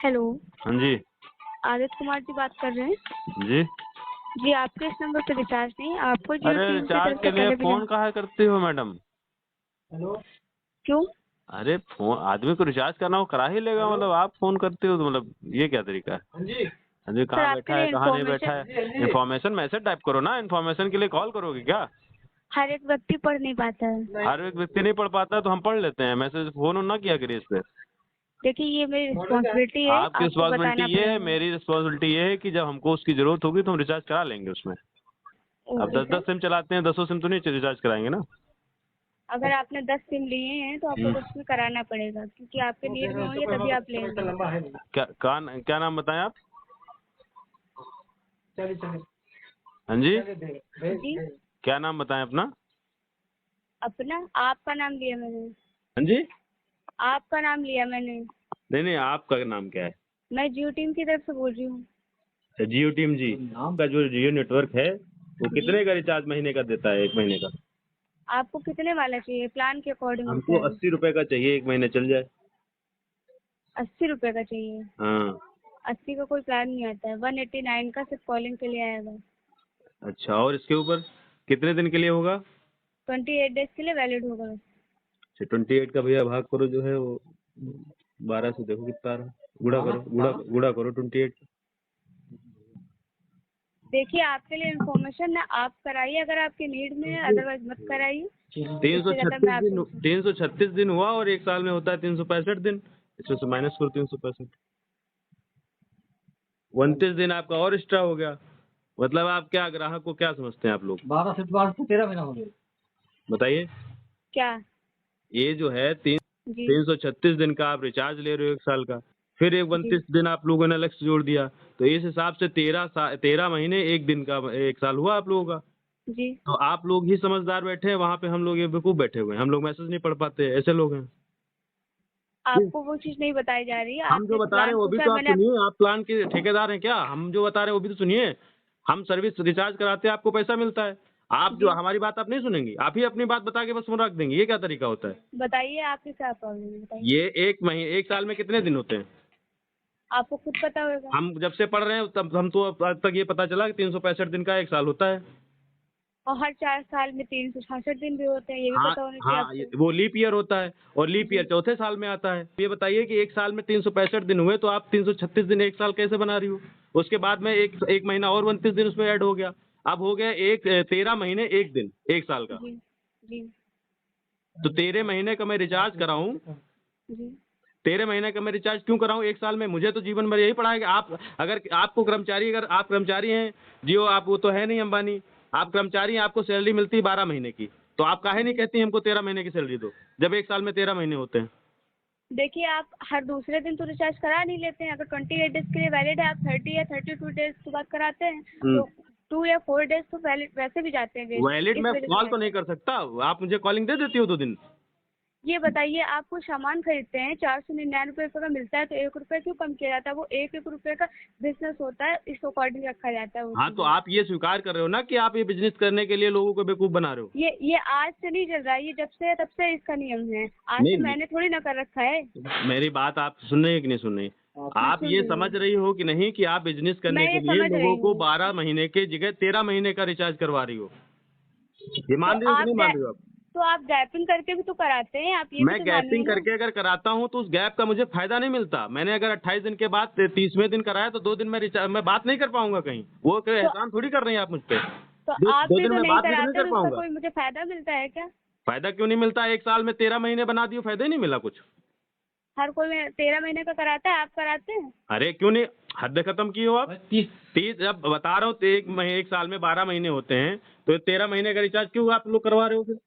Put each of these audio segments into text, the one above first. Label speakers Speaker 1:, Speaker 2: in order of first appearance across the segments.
Speaker 1: Hello.
Speaker 2: हाँ जी।
Speaker 1: आदित्य कुमार जी बात कर रहे हैं?
Speaker 2: जी।
Speaker 1: जी, आपके इस नंबर पे रिचार्ज नहीं, आपको जियो
Speaker 2: अरे
Speaker 1: टीम की
Speaker 2: रिचार्ज
Speaker 1: तरफ
Speaker 2: के
Speaker 1: से
Speaker 2: लिए
Speaker 1: पहले भी
Speaker 2: फोन कहाँ करती हो मैडम?
Speaker 1: क्यों?
Speaker 2: अरे फोन आदमी को रिचार्ज करना वो करा ही लेगा, मतलब आप फोन करते हो तो मतलब ये क्या तरीका है? आदमी
Speaker 1: सर,
Speaker 2: कहाँ
Speaker 1: आपके
Speaker 2: बैठा है
Speaker 1: लिए
Speaker 2: कहाँ नहीं बैठा
Speaker 1: इन्फॉर्मेशन,
Speaker 2: है, इन्फॉर्मेशन मैसेज टाइप करो ना। इन्फॉर्मेशन के लिए कॉल करोगे क्या?
Speaker 1: हर एक व्यक्ति पढ़ नहीं पाता है।
Speaker 2: हर एक व्यक्ति नहीं पढ़ पाता तो हम पढ़ लेते हैं मैसेज, फोन ना किया करिए इस पे।
Speaker 1: देखिए, ये मेरी रिस्पॉन्सिबिलिटी है,
Speaker 2: आपकी
Speaker 1: आपको
Speaker 2: रिस्पॉन्सिबिलिटी
Speaker 1: बताना
Speaker 2: ये है,
Speaker 1: पड़ेगा।
Speaker 2: मेरी रिस्पॉन्सिबिलिटी ये है कि जब हमको उसकी जरूरत होगी तो हम रिचार्ज करा लेंगे उसमें। अब
Speaker 1: ओके
Speaker 2: 10
Speaker 1: सर।
Speaker 2: 10 सिम चलाते हैं, 10 सिम तो नहीं रिचार्ज कराएंगे ना।
Speaker 1: अगर आपने 10 सिम लिए हैं तो आपको 10 में कराना पड़ेगा, क्योंकि आपके नीड में होंगे तभी आप लेंगे।
Speaker 2: क्या नाम बताएं आप? हाँ जी,
Speaker 1: जी,
Speaker 2: क्या नाम बताएं अपना?
Speaker 1: अपना आपका नाम लिया मैंने।
Speaker 2: हाँ जी।
Speaker 1: आपका नाम लिया मैंने।
Speaker 2: नहीं नहीं, आपका नाम क्या है?
Speaker 1: मैं जियो टीम की तरफ से बोल रही हूँ।
Speaker 2: अच्छा, जियो टीम जी। आपका जो जियो नेटवर्क है वो
Speaker 1: जी,
Speaker 2: कितने का रिचार्ज महीने का देता है, एक महीने का?
Speaker 1: आपको कितने वाला चाहिए? प्लान के अकॉर्डिंग होता
Speaker 2: हमको
Speaker 1: है।
Speaker 2: 80 रुपए का चाहिए, एक महीने चल जाए।
Speaker 1: 80 रुपए का चाहिए?
Speaker 2: हाँ।
Speaker 1: 80 का कोई प्लान नहीं आता है, 189 का सिर्फ कॉलिंग के लिए आएगा।
Speaker 2: अच्छा, और इसके ऊपर कितने दिन के लिए होगा?
Speaker 1: 28 डेज के लिए वैलिड होगा बस।
Speaker 2: अच्छा, 28 का भैया भाग करो जो है वो 12 से, देखो कितना आ रहा है। गुड़ा करो, गुड़ा करो 28।
Speaker 1: देखिए, आपके लिए इन्फॉर्मेशन ना, आप कराइए अगर आपके नीड में है, अदरवाइज मत कराइए।
Speaker 2: तीन सौ
Speaker 1: इससे ज्यादा मैं
Speaker 2: छत्तीस
Speaker 1: आपको
Speaker 2: दिन 336 दिन हुआ और एक साल में होता है 365 दिन। इसमें से माइनस करो 365, 29 दिन आपका और एक्स्ट्रा हो गया। मतलब आप क्या ग्राहक को क्या समझते हैं आप लोग?
Speaker 3: 12 से 12 से 13 महीना हो गया।
Speaker 2: बताइए।
Speaker 1: क्या?
Speaker 2: ये जो है
Speaker 1: जी
Speaker 2: 336 दिन का आप रिचार्ज ले रहे हो एक साल का, फिर एक
Speaker 1: जी
Speaker 2: 29 दिन आप लोगों ने अलग से जोड़ दिया, तो इस हिसाब से 13 महीने एक दिन का एक साल हुआ आप लोगों का।
Speaker 1: जी।
Speaker 2: तो आप लोग ही समझदार बैठे हैं, वहाँ पे हम लोग ये बेवकूफ बैठे हुए हैं, हम लोग मैसेज नहीं पढ़ पाते, ऐसे लोग हैं।
Speaker 1: आपको वो चीज नहीं बताई जा रही है, आप
Speaker 2: हम जो
Speaker 1: जिस
Speaker 2: बता रहे
Speaker 1: प्लान
Speaker 2: हैं वो भी
Speaker 1: पूछा
Speaker 2: तो आप
Speaker 1: मैंने
Speaker 2: सुनिए, आप प्लान के ठेकेदार हैं क्या? हम जो बता रहे हैं वो भी तो सुनिए। हम सर्विस रिचार्ज कराते हैं, आपको पैसा मिलता है। आप जो
Speaker 1: जी,
Speaker 2: हमारी बात आप नहीं सुनेंगी, आप ही अपनी बात बता के बस फोन रख देंगे, ये क्या तरीका होता है?
Speaker 1: बताइए आपके क्या प्रॉब्लम है, बताइए।
Speaker 2: ये एक साल में कितने दिन होते हैं?
Speaker 1: आपको खुद पता होगा।
Speaker 2: हम जब से पढ़ रहे हैं तब हम तो अब तक ये पता चला कि 365 दिन का एक साल होता है।
Speaker 1: और हर 4 साल में 366 दिन भी होते हैं, ये भी
Speaker 2: हाँ
Speaker 1: पता होना चाहिए
Speaker 2: हाँ,
Speaker 1: आपको।
Speaker 2: वो लीप ईयर होता है और लीप ईयर
Speaker 1: जी,
Speaker 2: चौथे साल में आता है। ये बताइए कि एक साल में 365 दिन हुए तो आप 336 दिन एक साल कैसे बना रही हो? उसके बाद में एक महीना और 29 दिन उसमें ऐड हो गया। अब हो गया 13 महीने एक दिन एक साल का।
Speaker 1: जी, जी,
Speaker 2: तो 13 महीने का मैं रिचार्ज कराऊं,
Speaker 1: जी।
Speaker 2: 13 महीने का मैं रिचार्ज क्यों कराऊं एक साल में? मुझे तो जीवन भर यही पड़ा है कि आप अगर आपको कर्मचारी, अगर आप कर्मचारी हैं जियो, आप वो तो है नहीं अंबानी, आप कर्मचारी हैं, आपको सैलरी मिलती है 12 महीने की, तो आप काहे नहीं कहती हमको 13 महीने की सैलरी दो, जब एक साल में 13 महीने होते हैं?
Speaker 1: देखिए, आप हर दूसरे दिन तो रिचार्ज करा नहीं लेते हैं। अगर 28 डेज के लिए वैलिड है, आप 30 या 32 डेज के बाद कराते हैं तो 2 या 4 डेज तो वैलिड वैसे भी जाते हैं वेस्ट,
Speaker 2: वैलिड
Speaker 1: इस
Speaker 2: मैं
Speaker 1: वजह
Speaker 2: कॉल
Speaker 1: से
Speaker 2: तो
Speaker 1: ऐसा
Speaker 2: नहीं
Speaker 1: है।
Speaker 2: कर सकता, आप मुझे कॉलिंग दे देती हो 2 दिन।
Speaker 1: ये बताइए, आप कोई सामान खरीदते हैं 499 रुपये का मिलता है तो 1 रुपये क्यों कम किया जाता है? वो एक एक रुपये का बिजनेस होता है, इस अकॉर्डिंग रखा जाता है वो
Speaker 2: हाँ, तो
Speaker 1: चीज़ें।
Speaker 2: आप ये स्वीकार कर रहे हो ना कि आप ये बिजनेस करने के लिए लोगों को बेवकूफ बना रहे हो?
Speaker 1: ये आज से नहीं चल रहा है, ये जब से है तब से इसका नियम है। आज से
Speaker 2: नहीं,
Speaker 1: मैंने थोड़ी ना कर रखा है।
Speaker 2: मेरी बात आप सुन रही है कि नहीं सुन रही?
Speaker 1: मैं
Speaker 2: आप
Speaker 1: सुन
Speaker 2: ये
Speaker 1: रही
Speaker 2: समझ
Speaker 1: हूँ।
Speaker 2: रही हो कि नहीं कि आप बिजनेस
Speaker 1: मैं
Speaker 2: करने के
Speaker 1: ये
Speaker 2: लिए
Speaker 1: समझ
Speaker 2: लोगों
Speaker 1: रही
Speaker 2: को
Speaker 1: हूँ।
Speaker 2: 12 महीने के जगह 13 महीने का रिचार्ज करवा रही हो? ये
Speaker 1: तो
Speaker 2: मान रही हो कि नहीं मान रही हो आप?
Speaker 1: आप गैपिंग करके भी तो कराते हैं, आप ये भी
Speaker 2: मैं
Speaker 1: तो मानिए
Speaker 2: गैपिंग
Speaker 1: ना।
Speaker 2: करके अगर कराता हूँ तो उस गैप का मुझे फायदा नहीं मिलता। मैंने अगर 28 दिन के बाद 30वें दिन कराया तो 2 दिन मैं बात नहीं कर पाऊंगा कहीं। वो कोई
Speaker 1: तो
Speaker 2: एहसान थोड़ी कर रही हैं आप मुझ पे।
Speaker 1: तो
Speaker 2: दो,
Speaker 1: आप
Speaker 2: दो
Speaker 1: भी
Speaker 2: दिन
Speaker 1: तो
Speaker 2: में
Speaker 1: नहीं
Speaker 2: बात भी तो नहीं
Speaker 1: कराते,
Speaker 2: कर
Speaker 1: तो उसका
Speaker 2: पाऊंगा।
Speaker 1: कोई मुझे फायदा मिलता है क्या?
Speaker 2: फायदा क्यों नहीं मिलता? एक साल में 13 महीने बना दियो, फायदा ही नहीं मिला कुछ।
Speaker 1: हर कोई 13 महीने का कराता है, आप कराते हैं?
Speaker 2: अरे क्यों नहीं, हद खत्म की हो आप। 30 जब बता रहा हूँ तो एक साल में 12 महीने होते हैं, तो 13 महीने का रिचार्ज क्यों आप लोग करवा रहे हो फिर?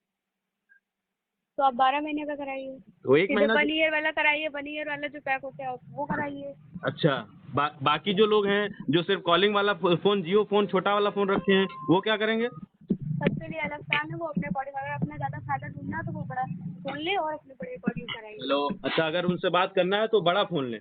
Speaker 1: तो आप 12 महीने का कराइए।
Speaker 2: तो एक
Speaker 1: सीधे
Speaker 2: महीना
Speaker 1: 1 ईयर वाला कराइए, 1 ईयर वाला जो पैक होता है वो कराइए।
Speaker 2: अच्छा, बाकी जो लोग हैं जो सिर्फ कॉलिंग वाला फोन, जियो फोन छोटा वाला फोन रखे हैं, वो क्या करेंगे?
Speaker 1: सबके लिए अलग प्लान है, वो अपने अकॉर्डिंग, अगर अपना ज़्यादा फायदा ढूंढना है तो वो बड़ा फोन ले और अपने बड़े अकॉर्डिंग कराइए।
Speaker 2: हेलो, अच्छा, अगर उनसे बात करना है तो बड़ा फोन लें।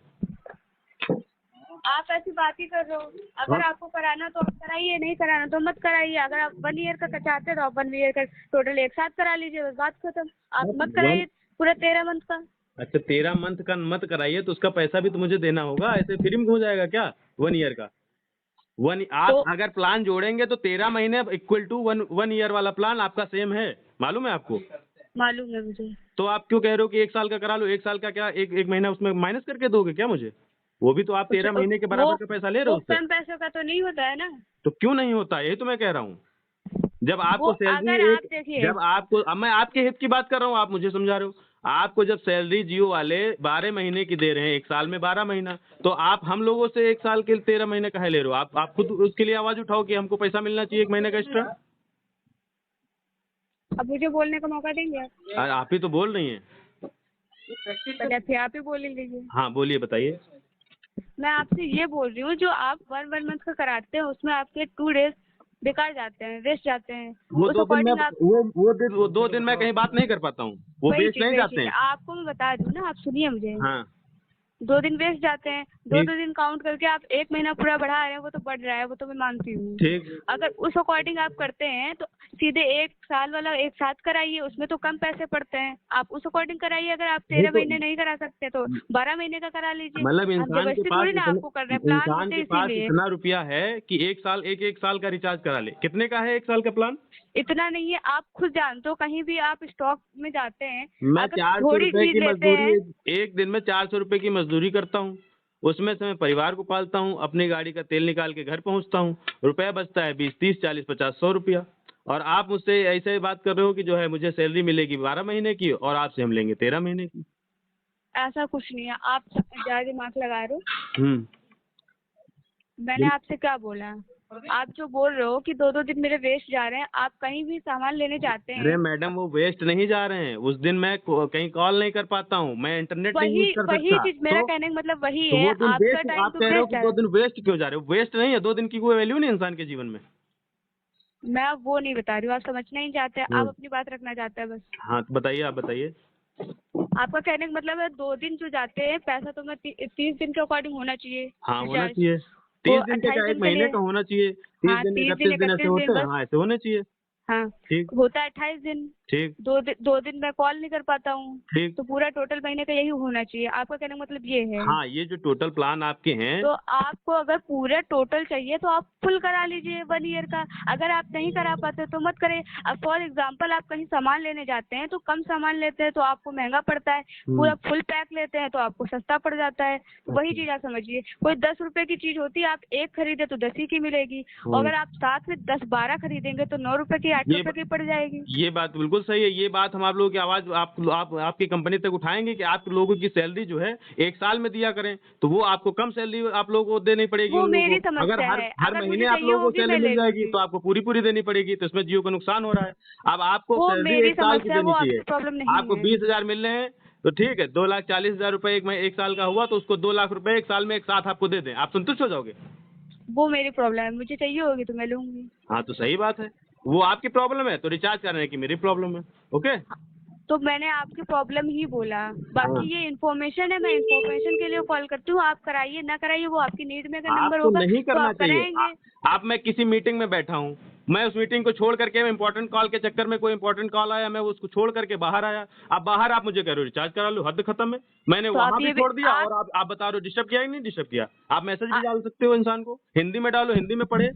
Speaker 1: आप ऐसी बात ही कर रहे हो। अगर
Speaker 2: हाँ,
Speaker 1: आपको कराना तो आप कराइए, नहीं कराना तो मत कराइए। अगर आप 1 ईयर का चाहते हैं तो आप 1 ईयर का टोटल एक साथ करा लीजिए, बस बात खत्म। आप मत
Speaker 2: वन
Speaker 1: कराइए पूरा 13 मंथ का।
Speaker 2: अच्छा 13 मंथ का मत कराइए, तो उसका पैसा भी तो मुझे देना होगा, ऐसे फ्री में हो जाएगा क्या 1 ईयर का? आप
Speaker 1: तो
Speaker 2: अगर प्लान जोड़ेंगे तो 13 महीने इक्वल टू वन ईयर वाला प्लान आपका सेम है, मालूम है आपको?
Speaker 1: मालूम है मुझे।
Speaker 2: तो आप क्यों कह रहे हो कि 1 साल का करा लो? 1 साल का क्या एक महीना उसमें माइनस करके दोगे क्या मुझे? वो भी तो आप 13 महीने के बराबर का पैसा ले रहे
Speaker 1: वो
Speaker 2: हो उससे।
Speaker 1: कम पैसों का तो नहीं होता है ना।
Speaker 2: तो क्यों नहीं होता, यही तो मैं कह रहा हूँ। जब
Speaker 1: वो
Speaker 2: आपको सैलरी
Speaker 1: अगर आप
Speaker 2: एक
Speaker 1: देखिए,
Speaker 2: जब आपको अब मैं आपके हित की बात कर रहा हूँ, आप मुझे समझा रहे हो। आपको जब सैलरी जियो वाले 12 महीने की दे रहे हैं, 1 साल में 12 महीना, तो आप हम लोगों से 1 साल के 13 महीने काहे ले रहे हो? आप खुद उसके लिए आवाज उठाओ कि हमको पैसा मिलना चाहिए 1 महीने का एक्स्ट्रा।
Speaker 1: अब मुझे बोलने का मौका देंगे आप?
Speaker 2: आप ही तो बोल रही हैं।
Speaker 1: पहले फिर आप ही बोल लीजिए।
Speaker 2: हाँ बोलिए, बताइए।
Speaker 1: मैं आपसे ये बोल रही हूँ, जो आप 1 मंथ का कराते हैं उसमें आपके 2 डेज बेकार जाते हैं, वेस्ट जाते हैं।
Speaker 2: वो
Speaker 1: उस
Speaker 2: 2 दिन में
Speaker 1: अकॉर्डिंग आप
Speaker 2: वो 2 दिन मैं कहीं बात नहीं कर पाता हूँ, वो बेच नहीं जाते हैं।
Speaker 1: आपको मैं बता दूँ ना, आप सुनिए मुझे।
Speaker 2: हाँ
Speaker 1: 2 दिन वेस्ट जाते हैं, दो
Speaker 2: ठीक।
Speaker 1: दो दिन काउंट करके आप 1 महीना पूरा बढ़ा रहे हैं, वो तो बढ़ रहा है, वो तो मैं मानती हूँ।
Speaker 2: ठीक।
Speaker 1: अगर उस अकॉर्डिंग आप करते हैं तो सीधे 1 साल वाला एक साथ कराइए, उसमें तो कम पैसे पड़ते हैं। आप उस अकॉर्डिंग कराइए। अगर आप
Speaker 2: नहीं
Speaker 1: 13
Speaker 2: तो
Speaker 1: महीने नहीं करा सकते तो 12 महीने का करा लीजिए।
Speaker 2: मतलब
Speaker 1: हम
Speaker 2: इंसान के
Speaker 1: जबरदस्ती
Speaker 2: पास
Speaker 1: थोड़ी ना आपको कर रहे हैं, प्लान
Speaker 2: इंसान
Speaker 1: होते
Speaker 2: के
Speaker 1: हैं
Speaker 2: पास
Speaker 1: इसीलिए।
Speaker 2: इतना रुपया है कि 1 साल एक साल का रिचार्ज करा ले। कितने का है 1 साल का प्लान?
Speaker 1: इतना नहीं है, आप खुद जानते हो, कहीं भी आप स्टॉक में जाते हैं,
Speaker 2: मैं
Speaker 1: अगर
Speaker 2: 400
Speaker 1: थोड़ी
Speaker 2: रुपए
Speaker 1: चीज
Speaker 2: की
Speaker 1: लेते
Speaker 2: मजदूरी,
Speaker 1: हैं।
Speaker 2: एक दिन में 400 रुपए की मजदूरी करता हूँ, उसमें से मैं परिवार को पालता हूँ, अपनी गाड़ी का तेल निकाल के घर पहुँचता हूँ, रुपया बचता है 20 30 40 50 100 रुपया। और आप मुझसे ऐसे ही बात कर रहे हो कि जो है मुझे सैलरी मिलेगी 12 महीने की और आपसे हम लेंगे 13 महीने की।
Speaker 1: ऐसा कुछ नहीं है, आप ज्यादा दिमाग लगा रहे हो।
Speaker 2: हम्म।
Speaker 1: मैंने आपसे क्या बोला? आप जो बोल रहे हो कि 2 2 दिन मेरे वेस्ट जा रहे हैं, आप कहीं भी सामान लेने जाते
Speaker 2: अरे
Speaker 1: हैं।
Speaker 2: मैडम वो वेस्ट नहीं जा रहे हैं, उस दिन मैं कहीं कॉल नहीं कर पाता हूँ, मैं इंटरनेट नहीं यूज कर
Speaker 1: वही
Speaker 2: सकता,
Speaker 1: चीज, मेरा कहने का मतलब वही
Speaker 2: तो
Speaker 1: है,
Speaker 2: वो दिन
Speaker 1: आपका
Speaker 2: वेस्ट
Speaker 1: टाइम
Speaker 2: आप
Speaker 1: तो
Speaker 2: कह रहे हो
Speaker 1: वेस्ट
Speaker 2: कि
Speaker 1: है।
Speaker 2: 2 दिन वेस्ट क्यों जा रहे हो? वेस्ट नहीं है, 2 दिन की कोई वैल्यू नहीं इंसान के जीवन में।
Speaker 1: मैं अब वो नहीं बता रही हूँ, आप समझना ही चाहते हैं, आप
Speaker 2: हम्म।
Speaker 1: अपनी बात रखना चाहते हैं बस।
Speaker 2: हाँ तो बताइए, आप बताइए।
Speaker 1: आपका कहने का मतलब है 2 दिन जो जाते हैं, पैसा तो मैं 30 दिन के अकॉर्डिंग होना चाहिए
Speaker 2: हाँ होना
Speaker 1: रिचार्ज।
Speaker 2: चाहिए,
Speaker 1: वो
Speaker 2: 30 दिन का
Speaker 1: 28
Speaker 2: क्या, 1
Speaker 1: दिन के
Speaker 2: महीने
Speaker 1: लिए।
Speaker 2: का होना चाहिए, 30
Speaker 1: हाँ,
Speaker 2: दिन
Speaker 1: 30 दिन
Speaker 2: 31 दिन ऐसे
Speaker 1: 31 दिन
Speaker 2: होते हैं,
Speaker 1: बस।
Speaker 2: हाँ ऐसे होने चाहिए।
Speaker 1: हाँ,
Speaker 2: ठीक।
Speaker 1: होता है 28 दिन।
Speaker 2: ठीक।
Speaker 1: 2 दिन मैं कॉल नहीं कर पाता हूँ,
Speaker 2: ठीक।
Speaker 1: तो पूरा टोटल महीने का यही होना चाहिए। आपका कहने का मतलब ये है।
Speaker 2: हाँ ये जो टोटल प्लान आपके हैं,
Speaker 1: तो आपको अगर पूरा टोटल चाहिए तो आप फुल करा लीजिए 1 ईयर का। अगर आप नहीं करा पाते तो मत करें। अब फॉर एग्जांपल आप कहीं सामान लेने जाते हैं तो कम सामान लेते हैं तो आपको महंगा पड़ता है, पूरा फुल पैक लेते हैं तो आपको सस्ता पड़ जाता है। तो वही चीज आप समझिए, कोई 10 रुपए की चीज होती है, आप एक खरीदे तो 10 ही की मिलेगी, और अगर आप साथ में 10 12 खरीदेंगे तो 9 रुपए की 8
Speaker 2: ये
Speaker 1: रुपए की पड़ जाएगी।
Speaker 2: ये बात बिल्कुल सही है। ये बात हम आप लोगों की आवाज आपकी कंपनी तक उठाएंगे कि आप लोगों की सैलरी जो है 1 साल में दिया करें, तो वो आपको कम सैलरी आप लोगों को देनी पड़ेगी।
Speaker 1: वो
Speaker 2: उन लोगों
Speaker 1: मेरी
Speaker 2: को अगर
Speaker 1: समस्या
Speaker 2: हर
Speaker 1: है,
Speaker 2: हर
Speaker 1: अगर
Speaker 2: महीने
Speaker 1: मुझे
Speaker 2: आप
Speaker 1: चाहिए
Speaker 2: लोगों को
Speaker 1: होगी मैं
Speaker 2: सैलरी
Speaker 1: ले
Speaker 2: मिल जाएगी
Speaker 1: लूंगी।
Speaker 2: तो आपको पूरी पूरी देनी पड़ेगी, तो इसमें जियो को नुकसान हो रहा है। अब आपको
Speaker 1: वो
Speaker 2: सैलरी
Speaker 1: मेरी
Speaker 2: 1 साल की
Speaker 1: समस्या है,
Speaker 2: देनी
Speaker 1: वो
Speaker 2: चाहिए,
Speaker 1: आपकी प्रॉब्लम नहीं
Speaker 2: आपको
Speaker 1: है।
Speaker 2: 20,000 मिल रहे हैं तो ठीक है, 2,40,000 रुपए 1 साल का हुआ तो उसको 2 लाख रुपए 1 साल में एक साथ आपको दे दें, आप संतुष्ट हो जाओगे?
Speaker 1: वो मेरी प्रॉब्लम है, मुझे चाहिए होगी तो मैं लूंगी।
Speaker 2: हाँ तो सही बात है, वो आपकी प्रॉब्लम है तो रिचार्ज करने की मेरी प्रॉब्लम है। ओके।
Speaker 1: तो मैंने आपकी प्रॉब्लम ही बोला,
Speaker 2: हाँ।
Speaker 1: बाकी ये इन्फॉर्मेशन है, मैं इन्फॉर्मेशन के लिए कॉल करती हूँ। आप कराइए ना कराइए, वो आपकी नीड में का नंबर
Speaker 2: आपको
Speaker 1: होगा
Speaker 2: नहीं
Speaker 1: तो
Speaker 2: करना
Speaker 1: आप
Speaker 2: चाहिए।
Speaker 1: कराएंगे।
Speaker 2: आप मैं किसी मीटिंग में बैठा हूँ, मैं उस मीटिंग को छोड़ करके इम्पोर्टेंट कॉल के चक्कर में, कोई इम्पोर्टेंट कॉल आया, मैं उसको छोड़ करके बाहर आया, अब बाहर आप मुझे कह रहे हो रिचार्ज करा लो, हद खत्म है। मैंने
Speaker 1: तो आप
Speaker 2: वहां भी
Speaker 1: ये
Speaker 2: छोड़ दिया
Speaker 1: आप
Speaker 2: और आप बता रहे हो डिस्टर्ब किया कि नहीं डिस्टर्ब किया? आप मैसेज भी
Speaker 1: आ,
Speaker 2: डाल सकते हो इंसान को, हिंदी में डालो, हिंदी में पढ़े,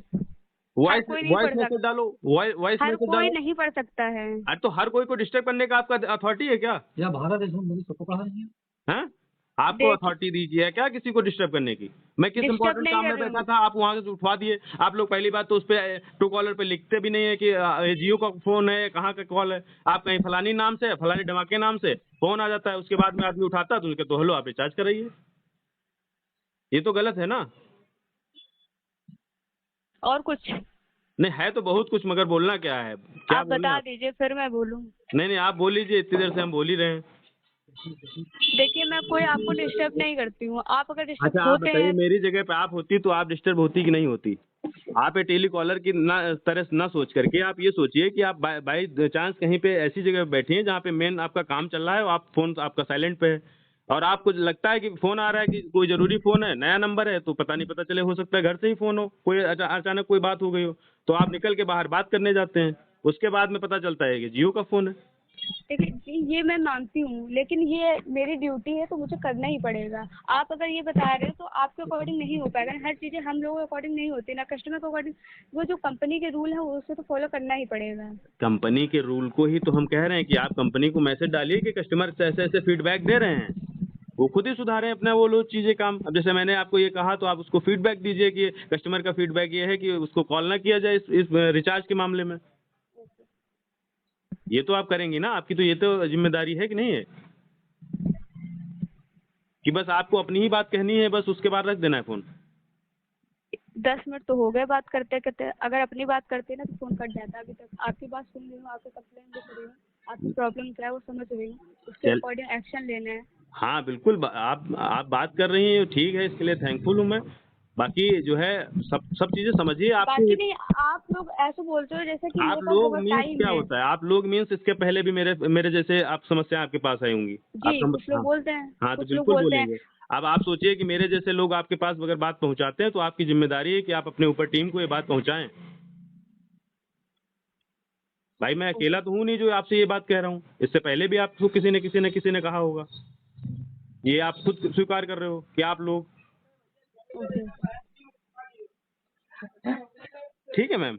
Speaker 1: हर
Speaker 2: वॉइस
Speaker 1: कोई नहीं
Speaker 2: वॉइस
Speaker 1: पढ़
Speaker 2: मैसेज
Speaker 1: सकता,
Speaker 2: डालो, वॉइस
Speaker 1: हर
Speaker 2: मैसेज
Speaker 1: कोई
Speaker 2: डालो।
Speaker 1: नहीं पढ़ सकता है।
Speaker 2: अरे तो हर कोई को डिस्टर्ब करने का आपका अथॉरिटी है क्या?
Speaker 3: या भारत देश में मुझे सबको कहा नहीं है।
Speaker 2: हैं? आपको
Speaker 1: देख,
Speaker 2: अथॉरिटी दीजिए है क्या किसी को डिस्टर्ब करने की? मैं किस
Speaker 1: डिस्टर्ब
Speaker 2: इंपॉर्टेंट
Speaker 1: नहीं
Speaker 2: काम
Speaker 1: कर
Speaker 2: में
Speaker 1: रही
Speaker 2: बैठा
Speaker 1: हूँ।
Speaker 2: था, आप वहां से उठवा दिए। आप लोग पहली बात तो उस पे ट्रू कॉलर पे लिखते भी नहीं है कि ये जियो का फोन है, कहाँ का कॉल है। आप कहीं फलानी नाम से, फलानी धमाके नाम से फोन आ जाता है, उसके बाद में आदमी उठाता है तो उनके तो हेलो आप रिचार्ज कराइए, ये तो गलत है ना?
Speaker 1: और कुछ
Speaker 2: नहीं है तो बहुत कुछ, मगर बोलना क्या है, क्या
Speaker 1: आप
Speaker 2: बोले
Speaker 1: बता
Speaker 2: आप?
Speaker 1: दीजिए फिर मैं बोलूँ।
Speaker 2: नहीं नहीं आप बोल लीजिए, इतनी देर से हम बोल ही रहे हैं।
Speaker 1: देखिए, मैं कोई आपको डिस्टर्ब नहीं करती हूँ, आप अगर डिस्टर्ब
Speaker 2: अच्छा आप
Speaker 1: होते
Speaker 2: बताइए,
Speaker 1: हैं।
Speaker 2: मेरी जगह पे आप होती तो आप डिस्टर्ब होती कि नहीं होती? आप ये टेली कॉलर की ना तरह ना सोच करके आप ये सोचिए कि आप बाई चांस कहीं पे ऐसी जगह पे बैठी हैं जहाँ पे मेन आपका काम चल रहा है और आप फोन आपका साइलेंट पे है, और आपको लगता है कि फोन आ रहा है कि कोई जरूरी फोन है, नया नंबर है, तो पता नहीं पता चले, हो सकता है घर से ही फोन हो, कोई अचानक कोई बात हो गई हो, तो आप निकल के बाहर बात करने जाते हैं, उसके बाद में पता चलता है कि जियो का फोन है।
Speaker 1: देखिए ये मैं मानती हूँ, लेकिन ये मेरी ड्यूटी है तो मुझे करना ही पड़ेगा। आप अगर ये बता रहे हो तो आपके अकॉर्डिंग नहीं हो पाएगा। हर चीज़ें हम लोगों के अकॉर्डिंग नहीं होती ना, कस्टमर के अकॉर्डिंग। वो जो कंपनी के रूल है उसे तो फॉलो करना ही पड़ेगा।
Speaker 2: कंपनी के रूल को ही तो हम कह रहे हैं कि आप कंपनी को मैसेज डालिए कि कस्टमर से ऐसे ऐसे फीडबैक दे रहे हैं, वो खुद ही सुधारें अपना वो लोग चीज़ें काम। अब जैसे मैंने आपको ये कहा तो आप उसको फीडबैक दीजिए कि कस्टमर का फीडबैक ये है कि उसको कॉल ना किया जाए इस रिचार्ज के मामले में। ये तो आप करेंगी ना, आपकी तो ये तो जिम्मेदारी है कि नहीं है, कि बस आपको अपनी ही बात कहनी है, बस उसके बाद रख देना है फ़ोन।
Speaker 1: 10 मिनट तो हो गए बात करते करते। अगर अपनी बात करते ना तो फोन कट जाता। अभी तक आपकी बात सुन रही हूँ, आपकी कंप्लेन भी कर रही हूँ, आपकी प्रॉब्लम क्या है वो समझ रही हूँ, उसके
Speaker 2: चल
Speaker 1: अकॉर्डिंग एक्शन लेने हैं।
Speaker 2: हाँ बिल्कुल, आप बात कर रही हैं ठीक है, इसके लिए थैंकफुल हूँ मैं। बाकी जो है सब सब चीज़ें समझिए
Speaker 1: बाकी
Speaker 2: आपकी।
Speaker 1: नहीं, आप लोग ऐसे बोलते हो जैसे कि
Speaker 2: आप
Speaker 1: मेरे पास
Speaker 2: लोग
Speaker 1: बहुत
Speaker 2: मीन्स
Speaker 1: टाइम
Speaker 2: क्या
Speaker 1: है।
Speaker 2: होता है, आप लोग मीन्स इसके पहले भी मेरे मेरे जैसे आप समस्या आपके पास आई होंगी। आप
Speaker 1: जी, कुछ लोग
Speaker 2: हाँ
Speaker 1: बोलते हैं,
Speaker 2: हाँ, तो
Speaker 1: कुछ लोग
Speaker 2: बिल्कुल
Speaker 1: बोलते हैं।
Speaker 2: बोलेंगे। अब आप सोचिए कि मेरे जैसे लोग आपके पास अगर बात पहुंचाते हैं तो आपकी जिम्मेदारी है कि आप अपने ऊपर टीम को ये बात पहुंचाएं। भाई मैं अकेला तो हूँ नहीं जो आपसे ये बात कह रहा हूँ, इससे पहले भी आपको किसी ने कहा होगा। ये आप खुद स्वीकार कर रहे हो कि आप लोग।
Speaker 1: ओके।
Speaker 2: ठीक है मैम।